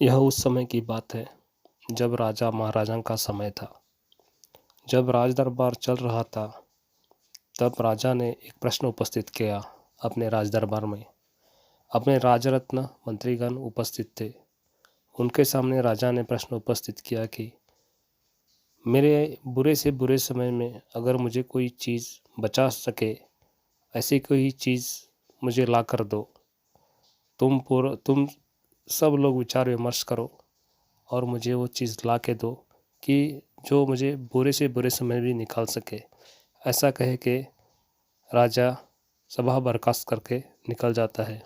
यह उस समय की बात है जब राजा महाराजा का समय था। जब राज दरबार चल रहा था तब राजा ने एक प्रश्न उपस्थित किया अपने राज दरबार में। अपने राजरत्न मंत्रीगण उपस्थित थे। उनके सामने राजा ने प्रश्न उपस्थित किया कि मेरे बुरे से बुरे समय में अगर मुझे कोई चीज़ बचा सके, ऐसी कोई चीज़ मुझे ला कर दो। तुम सब लोग विचार विमर्श करो और मुझे वो चीज़ ला के दो कि जो मुझे बुरे से बुरे समय भी निकाल सके। ऐसा कह के राजा सभा बर्खास्त करके निकल जाता है।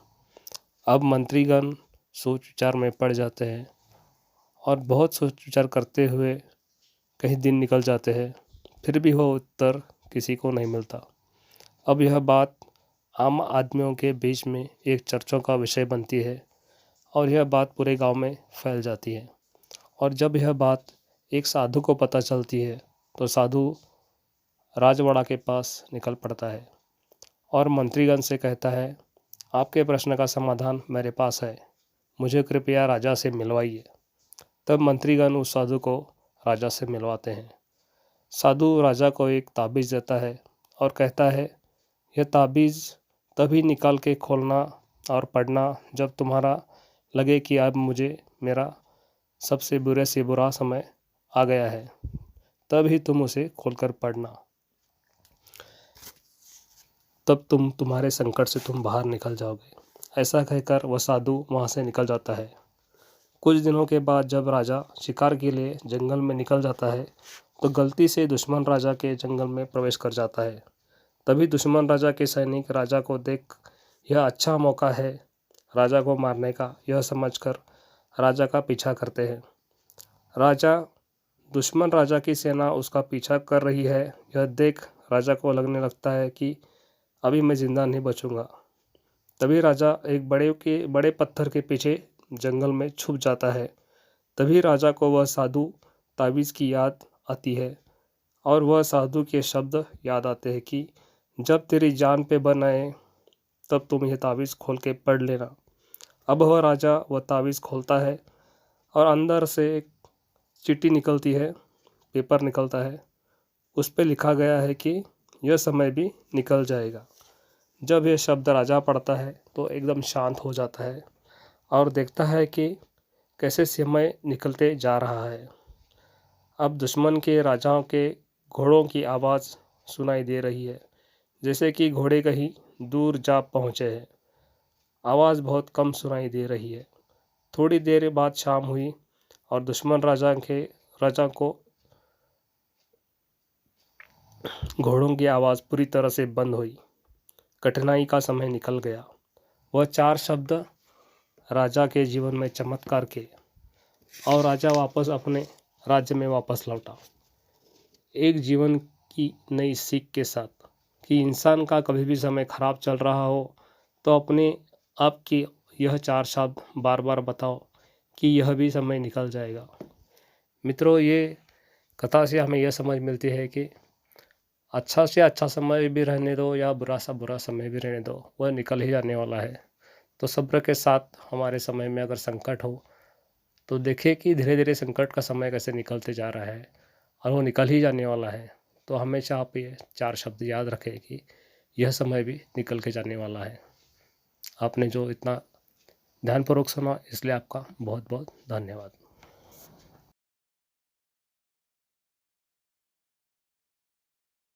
अब मंत्रीगण सोच विचार में पड़ जाते हैं और बहुत सोच विचार करते हुए कई दिन निकल जाते हैं, फिर भी वो उत्तर किसी को नहीं मिलता। अब यह बात आम आदमियों के बीच में एक चर्चा का विषय बनती है और यह बात पूरे गांव में फैल जाती है। और जब यह बात एक साधु को पता चलती है तो साधु राजवाड़ा के पास निकल पड़ता है और मंत्रीगण से कहता है, आपके प्रश्न का समाधान मेरे पास है, मुझे कृपया राजा से मिलवाइए। तब मंत्रीगण उस साधु को राजा से मिलवाते हैं। साधु राजा को एक ताबीज़ देता है और कहता है, यह ताबीज़ तभी निकाल के खोलना और पढ़ना जब तुम्हारा लगे कि अब मुझे मेरा सबसे बुरे से बुरा समय आ गया है, तब ही तुम उसे खोलकर पढ़ना। तब तुम्हारे संकट से तुम बाहर निकल जाओगे। ऐसा कहकर वह साधु वहाँ से निकल जाता है। कुछ दिनों के बाद जब राजा शिकार के लिए जंगल में निकल जाता है तो गलती से दुश्मन राजा के जंगल में प्रवेश कर जाता है। तभी दुश्मन राजा के सैनिक राजा को देख यह अच्छा मौका है राजा को मारने का, यह समझकर राजा का पीछा करते हैं। दुश्मन राजा की सेना उसका पीछा कर रही है, यह देख राजा को लगने लगता है कि अभी मैं जिंदा नहीं बचूंगा। तभी राजा एक बड़े पत्थर के पीछे जंगल में छुप जाता है। तभी राजा को वह साधु ताबीज़ की याद आती है और वह साधु के शब्द याद आते हैं कि जब तेरी जान पे बन आए तब तुम यह ताबीज़ खोल के पढ़ लेना। अब वह राजा वह ताबीज़ खोलता है और अंदर से एक चिट्ठी निकलती है, पेपर निकलता है। उस पे लिखा गया है कि यह समय भी निकल जाएगा। जब यह शब्द राजा पढ़ता है तो एकदम शांत हो जाता है और देखता है कि कैसे समय निकलते जा रहा है। अब दुश्मन के राजाओं के घोड़ों की आवाज़ सुनाई दे रही है, जैसे कि घोड़े कहीं दूर जा पहुँचे हैं। आवाज़ बहुत कम सुनाई दे रही है। थोड़ी देर बाद शाम हुई और दुश्मन राजा को घोड़ों की आवाज़ पूरी तरह से बंद हुई। कठिनाई का समय निकल गया। वह 4 शब्द राजा के जीवन में चमत्कार के और राजा वापस अपने राज्य में वापस लौटा, एक जीवन की नई सीख के साथ कि इंसान का कभी भी समय खराब चल रहा हो तो अपने आप की यह 4 शब्द बार बार बताओ कि यह भी समय निकल जाएगा। मित्रों, ये कथा से हमें यह समझ मिलती है कि अच्छा से अच्छा समय भी रहने दो या बुरा सा बुरा समय भी रहने दो, वह निकल ही जाने वाला है। तो सब्र के साथ हमारे समय में अगर संकट हो तो देखिए कि धीरे धीरे संकट का समय कैसे निकलते जा रहा है और वो निकल ही जाने वाला है। तो हमेशा आप ये 4 शब्द याद रखें कि यह समय भी निकल के जाने वाला है। आपने जो इतना ध्यानपूर्वक सुना इसलिए आपका बहुत बहुत धन्यवाद।